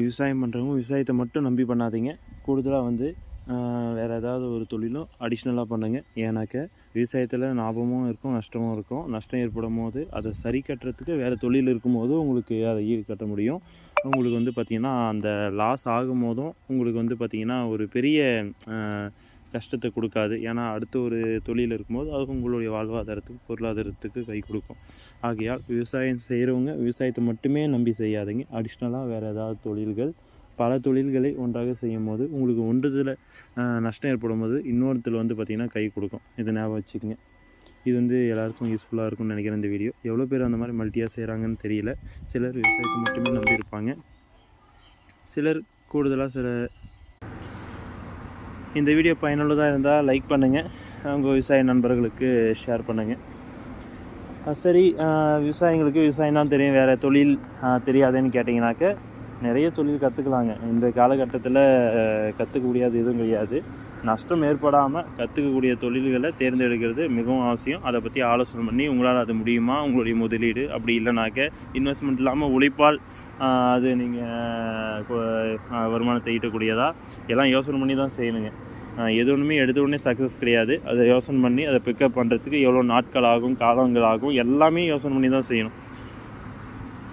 விவசாயம் பண்ணுறவங்க விவசாயத்தை மட்டும் நம்பி பண்ணாதீங்க. கூடுதலாக வந்து வேறு ஏதாவது ஒரு தொழிலும் அடிஷ்னலாக பண்ணுங்கள். ஏன்னாக்க விவசாயத்தில் லாபமும் இருக்கும், நஷ்டமும் இருக்கும். நஷ்டம் ஏற்படும் போது அதை சரி கட்டுறதுக்கு வேறு தொழில் இருக்கும்போது உங்களுக்கு அதை ஈடு கட்ட முடியும். உங்களுக்கு வந்து பார்த்திங்கன்னா அந்த லாஸ் ஆகும் போதும் உங்களுக்கு வந்து பார்த்திங்கன்னா ஒரு பெரிய கஷ்டத்தை கொடுக்காது. ஏன்னா அடுத்த ஒரு தொழில் இருக்கும்போது அது உங்களுடைய வாழ்வாதாரத்துக்கு பொருளாதாரத்துக்கு கை கொடுக்கும். ஆகையால் விவசாயம் செய்கிறவங்க விவசாயத்தை மட்டுமே நம்பி செய்யாதீங்க. அடிஷ்னலாக வேறு ஏதாவது தொழில்கள், பல தொழில்களை ஒன்றாக செய்யும் போது உங்களுக்கு ஒன்றுதில் நஷ்டம் ஏற்படும் போது இன்னொருத்தில் வந்து பார்த்திங்கன்னா கை கொடுக்கும். இதை ஞாபகம் வச்சுக்கோங்க. இது வந்து எல்லாருக்கும் யூஸ்ஃபுல்லாக இருக்கும்னு நினைக்கிறேன். இந்த வீடியோ எவ்வளோ பேர் அந்த மாதிரி மல்டியாக செய்கிறாங்கன்னு தெரியல. சிலர் விவசாயத்தை மட்டுமே நம்பியிருப்பாங்க, சிலர் கூடுதலாக இந்த வீடியோ பயனுள்ளதாக இருந்தால் லைக் பண்ணுங்கள், உங்கள் விவசாய நண்பர்களுக்கு ஷேர் பண்ணுங்கள். சரி, விவசாயிங்களுக்கு விவசாயம் தான் தெரியும், வேறு தொழில் தெரியாதுன்னு கேட்டிங்கனாக்க நிறைய தொழில் கற்றுக்கலாங்க. இந்த காலகட்டத்தில் கற்றுக்க முடியாது எதுவும் கிடையாது. நஷ்டம் ஏற்படாமல் கற்றுக்கக்கூடிய தொழில்களை தேர்ந்தெடுக்கிறது மிகவும் அவசியம். அதை பற்றி ஆலோசனை பண்ணி உங்களால் அது முடியுமா, உங்களுடைய முதலீடு அப்படி இல்லைனாக்க இன்வெஸ்ட்மெண்ட் இல்லாமல் உழைப்பால் அது நீங்கள் வருமானத்தை ஈட்டக்கூடியதா எல்லாம் யோசனை பண்ணி தான் செய்யணுங்க. எது ஒன்றுமே எடுத்த உடனே சக்ஸஸ் கிடையாது. அதை யோசனை பண்ணி அதை பிக்கப் பண்ணுறதுக்கு எவ்வளோ நாட்கள் ஆகும், காலங்கள் ஆகும், எல்லாமே யோசனை பண்ணி தான் செய்யணும்.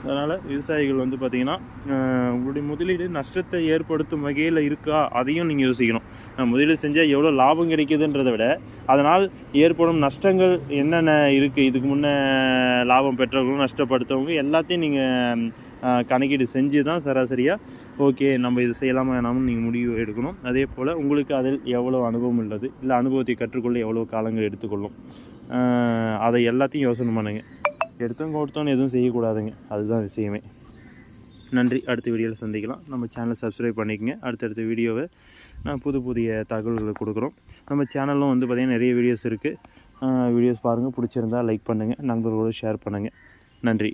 அதனால் விவசாயிகள் வந்து பார்த்திங்கன்னா உங்களுடைய முதலீடு நஷ்டத்தை ஏற்படுத்தும் வகையில் இருக்கா அதையும் நீங்கள் யோசிக்கணும். முதலீடு செஞ்சால் எவ்வளோ லாபம் கிடைக்குதுன்றதை விட அதனால் ஏற்படும் நஷ்டங்கள் என்னென்ன இருக்குது, இதுக்கு முன்னே லாபம் பெற்றவங்களும் நஷ்டப்படுத்தவங்க எல்லாத்தையும் நீங்கள் கணக்கீடு செஞ்சு தான் சராசரியாக ஓகே நம்ம இது செய்யலாமா வேணாமல் நீங்கள் முடிவு எடுக்கணும். அதே போல் உங்களுக்கு அதில் எவ்வளோ அனுபவம் உள்ளது, இல்லை அனுபவத்தை கற்றுக்கொள்ள எவ்வளோ காலங்கள் எடுத்துக்கொள்ளும், அதை எல்லாத்தையும் யோசனை பண்ணுங்கள். எடுத்தோன்னு எதுவும் செய்யக்கூடாதுங்க, அதுதான் விஷயமே. நன்றி. அடுத்த வீடியோவில் சந்திக்கலாம். நம்ம சேனலை சப்ஸ்கிரைப் பண்ணிக்கங்க. அடுத்தடுத்த வீடியோவை நான் புதிய தகவல்களை கொடுக்குறோம். நம்ம சேனலும் வந்து பார்த்திங்கன்னா நிறைய வீடியோஸ் இருக்குது. வீடியோஸ் பாருங்கள், பிடிச்சிருந்தால் லைக் பண்ணுங்கள், நண்பர்களோடு ஷேர் பண்ணுங்கள். நன்றி.